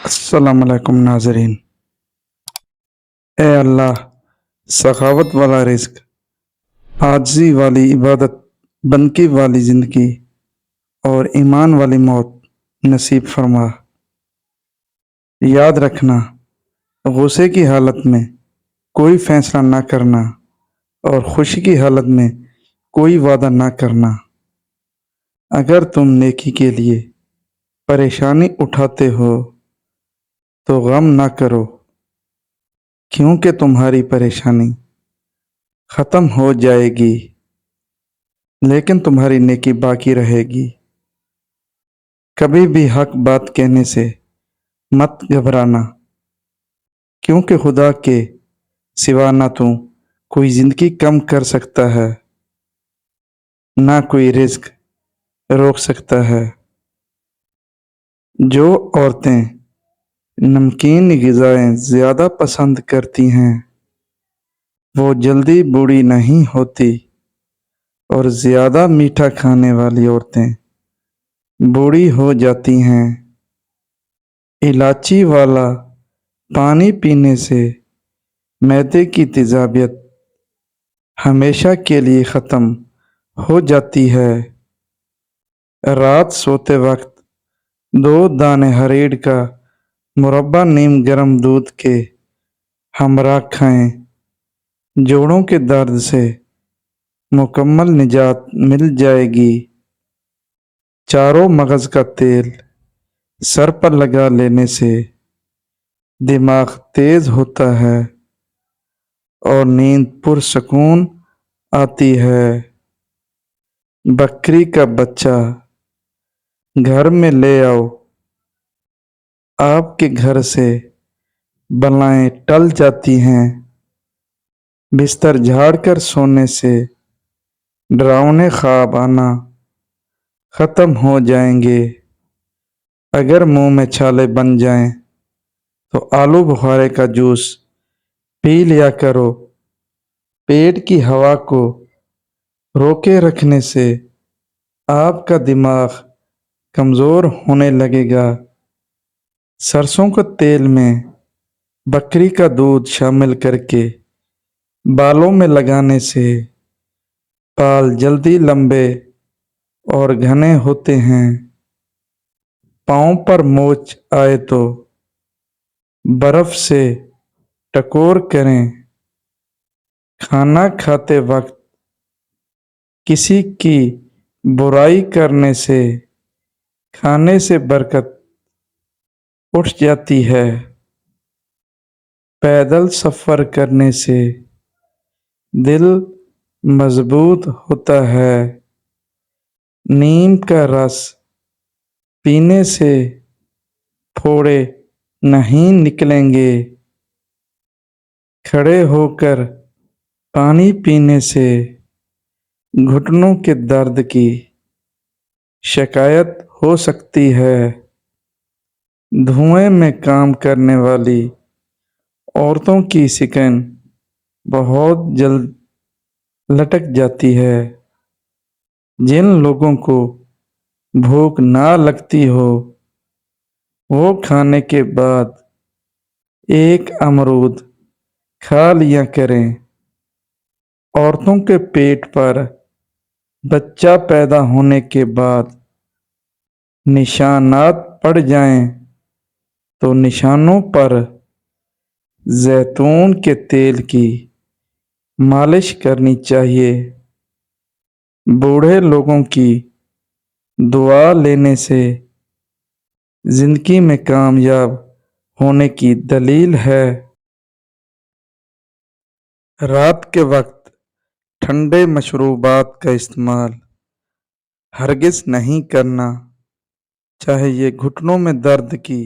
السلام علیکم ناظرین۔ اے اللہ، سخاوت والا رزق، عاجزی والی عبادت، بندگی والی زندگی اور ایمان والی موت نصیب فرما۔ یاد رکھنا، غصے کی حالت میں کوئی فیصلہ نہ کرنا اور خوشی کی حالت میں کوئی وعدہ نہ کرنا۔ اگر تم نیکی کے لیے پریشانی اٹھاتے ہو تو غم نہ کرو، کیونکہ تمہاری پریشانی ختم ہو جائے گی لیکن تمہاری نیکی باقی رہے گی۔ کبھی بھی حق بات کہنے سے مت گھبرانا، کیونکہ خدا کے سوا نہ تو کوئی زندگی کم کر سکتا ہے، نہ کوئی رزق روک سکتا ہے۔ جو عورتیں نمکین غذائیں زیادہ پسند کرتی ہیں وہ جلدی بوڑھی نہیں ہوتی، اور زیادہ میٹھا کھانے والی عورتیں بوڑھی ہو جاتی ہیں۔ الائچی والا پانی پینے سے معدے کی تیزابیت ہمیشہ کے لیے ختم ہو جاتی ہے۔ رات سوتے وقت 2 دانے ہریڑ کا مربع نیم گرم دودھ کے ہمراہ کھائیں، جوڑوں کے درد سے مکمل نجات مل جائے گی۔ چاروں مغز کا تیل سر پر لگا لینے سے دماغ تیز ہوتا ہے اور نیند پرسکون آتی ہے۔ بکری کا بچہ گھر میں لے آؤ، آپ کے گھر سے بلائیں ٹل جاتی ہیں۔ بستر جھاڑ کر سونے سے ڈراؤنے خواب آنا ختم ہو جائیں گے۔ اگر منہ میں چھالے بن جائیں تو آلو بخارے کا جوس پی لیا کرو۔ پیٹ کی ہوا کو روکے رکھنے سے آپ کا دماغ کمزور ہونے لگے گا۔ سرسوں کے تیل میں بکری کا دودھ شامل کر کے بالوں میں لگانے سے بال جلدی لمبے اور گھنے ہوتے ہیں۔ پاؤں پر موچ آئے تو برف سے ٹکور کریں۔ کھانا کھاتے وقت کسی کی برائی کرنے سے کھانے سے برکت اٹھ جاتی ہے۔ پیدل سفر کرنے سے دل مضبوط ہوتا ہے۔ نیم کا رس پینے سے پھوڑے نہیں نکلیں گے۔ کھڑے ہو کر پانی پینے سے گھٹنوں کے درد کی شکایت ہو سکتی ہے۔ دھوئیں میں کام کرنے والی عورتوں کی سکن بہت جلد لٹک جاتی ہے۔ جن لوگوں کو بھوک نہ لگتی ہو وہ کھانے کے بعد ایک امرود کھا لیا کریں۔ عورتوں کے پیٹ پر بچہ پیدا ہونے کے بعد نشانات پڑ جائیں تو نشانوں پر زیتون کے تیل کی مالش کرنی چاہیے۔ بوڑھے لوگوں کی دعا لینے سے زندگی میں کامیاب ہونے کی دلیل ہے۔ رات کے وقت ٹھنڈے مشروبات کا استعمال ہرگز نہیں کرنا، چاہے یہ گھٹنوں میں درد کی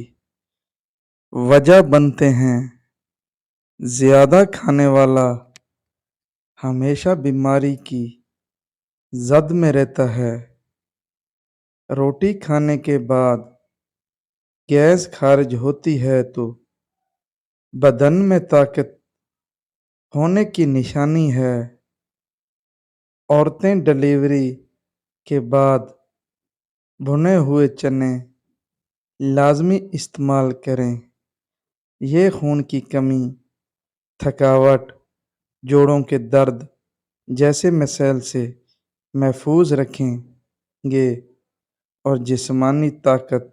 وجہ بنتے ہیں۔ زیادہ کھانے والا ہمیشہ بیماری کی زد میں رہتا ہے۔ روٹی کھانے کے بعد گیس خارج ہوتی ہے تو بدن میں طاقت ہونے کی نشانی ہے۔ عورتیں ڈلیوری کے بعد بھنے ہوئے چنے لازمی استعمال کریں۔ یہ خون کی کمی، تھکاوٹ، جوڑوں کے درد جیسے مسائل سے محفوظ رکھیں گے اور جسمانی طاقت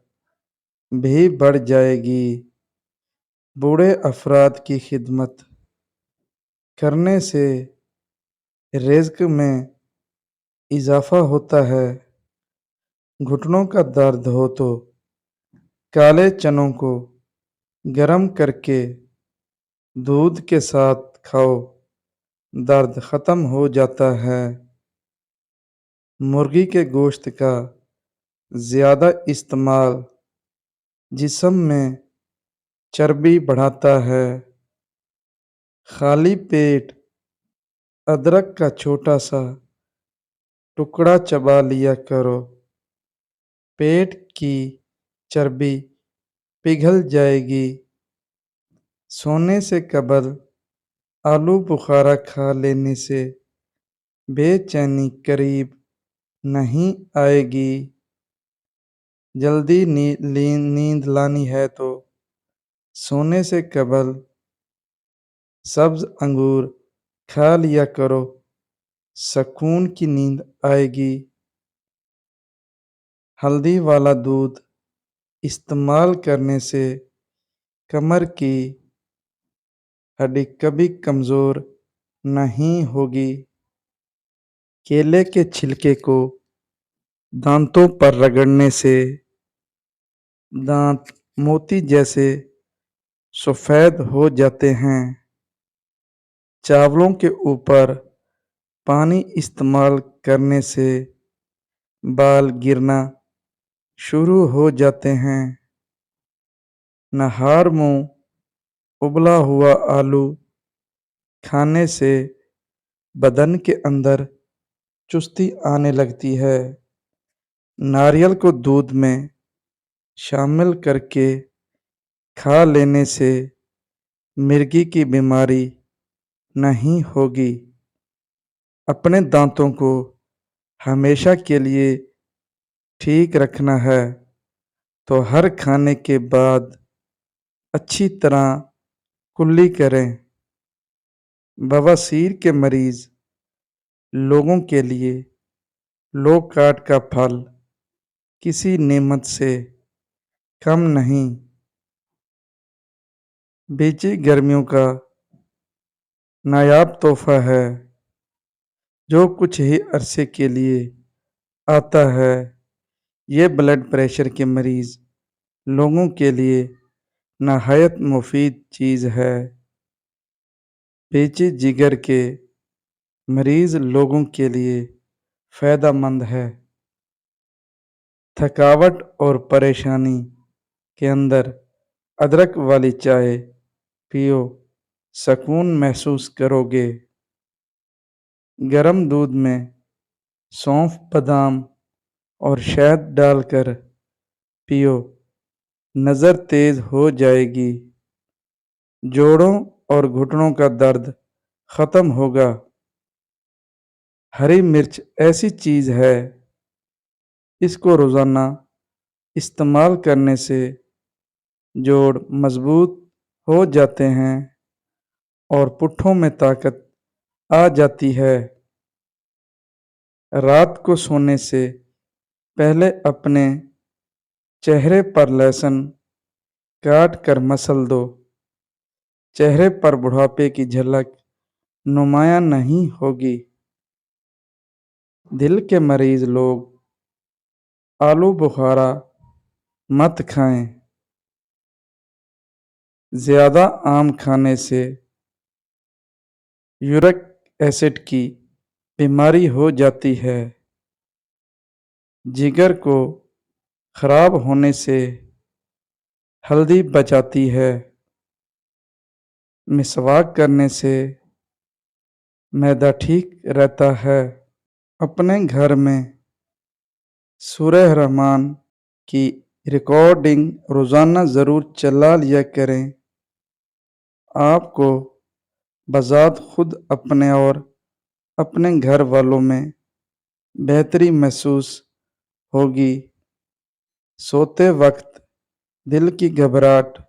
بھی بڑھ جائے گی۔ بوڑھے افراد کی خدمت کرنے سے رزق میں اضافہ ہوتا ہے۔ گھٹنوں کا درد ہو تو کالے چنوں کو گرم کر کے دودھ کے ساتھ کھاؤ، درد ختم ہو جاتا ہے۔ مرغی کے گوشت کا زیادہ استعمال جسم میں چربی بڑھاتا ہے۔ خالی پیٹ ادرک کا چھوٹا سا ٹکڑا چبا لیا کرو، پیٹ کی چربی پگھل جائے گی۔ سونے سے قبل آلو بخارا کھا لینے سے بے چینی قریب نہیں آئے گی۔ جلدی نیند لانی ہے تو سونے سے قبل سبز انگور کھا لیا کرو، سکون کی نیند آئے گی۔ ہلدی والا دودھ استعمال کرنے سے کمر کی ہڈی کبھی کمزور نہیں ہوگی۔ کیلے کے چھلکے کو دانتوں پر رگڑنے سے دانت موتی جیسے سفید ہو جاتے ہیں۔ چاولوں کے اوپر پانی استعمال کرنے سے بال گرنا شروع ہو جاتے ہیں۔ نہار منہ ابلا ہوا آلو کھانے سے بدن کے اندر چستی آنے لگتی ہے۔ ناریل کو دودھ میں شامل کر کے کھا لینے سے مرگی کی بیماری نہیں ہوگی۔ اپنے دانتوں کو ہمیشہ کے لیے ٹھیک رکھنا ہے تو ہر کھانے کے بعد اچھی طرح کلی کریں۔ بواسیر کے مریض لوگوں کے لیے لو کارب کا پھل کسی نعمت سے کم نہیں۔ بیچی گرمیوں کا نایاب تحفہ ہے جو کچھ ہی عرصے کے لیے آتا ہے۔ یہ بلڈ پریشر کے مریض لوگوں کے لیے نہایت مفید چیز ہے۔ بیچی جگر کے مریض لوگوں کے لیے فائدہ مند ہے۔ تھکاوٹ اور پریشانی کے اندر ادرک والی چائے پیو، سکون محسوس کرو گے۔ گرم دودھ میں سونف، بادام اور شہد ڈال کر پیو، نظر تیز ہو جائے گی۔ جوڑوں اور گھٹنوں کا درد ختم ہوگا۔ ہری مرچ ایسی چیز ہے، اس کو روزانہ استعمال کرنے سے جوڑ مضبوط ہو جاتے ہیں اور پٹھوں میں طاقت آ جاتی ہے۔ رات کو سونے سے پہلے اپنے چہرے پر لہسن کاٹ کر مسل دو، چہرے پر بڑھاپے کی جھلک نمایاں نہیں ہوگی۔ دل کے مریض لوگ آلو بخارا مت کھائیں۔ زیادہ آم کھانے سے یورک ایسڈ کی بیماری ہو جاتی ہے۔ جگر کو خراب ہونے سے ہلدی بچاتی ہے۔ مسواک کرنے سے معدہ ٹھیک رہتا ہے۔ اپنے گھر میں سورہ رحمان کی ریکارڈنگ روزانہ ضرور چلا لیا کریں۔ آپ کو بذات خود اپنے اور اپنے گھر والوں میں بہتری محسوس ہوگی۔ سوتے وقت دل کی گھبراہٹ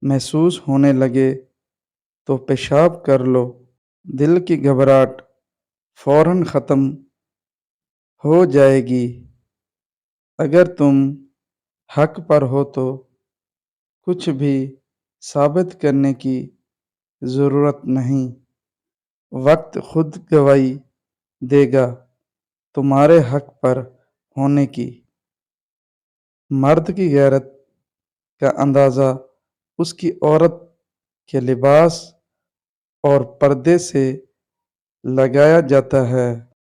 محسوس ہونے لگے تو پیشاب کر لو۔ دل کی گھبراہٹ فوراً ختم ہو جائے گی۔ اگر تم حق پر ہو تو کچھ بھی ثابت کرنے کی ضرورت نہیں، وقت خود گواہی دے گا تمہارے حق پر ہونے کی۔ مرد کی غیرت کا اندازہ اس کی عورت کے لباس اور پردے سے لگایا جاتا ہے۔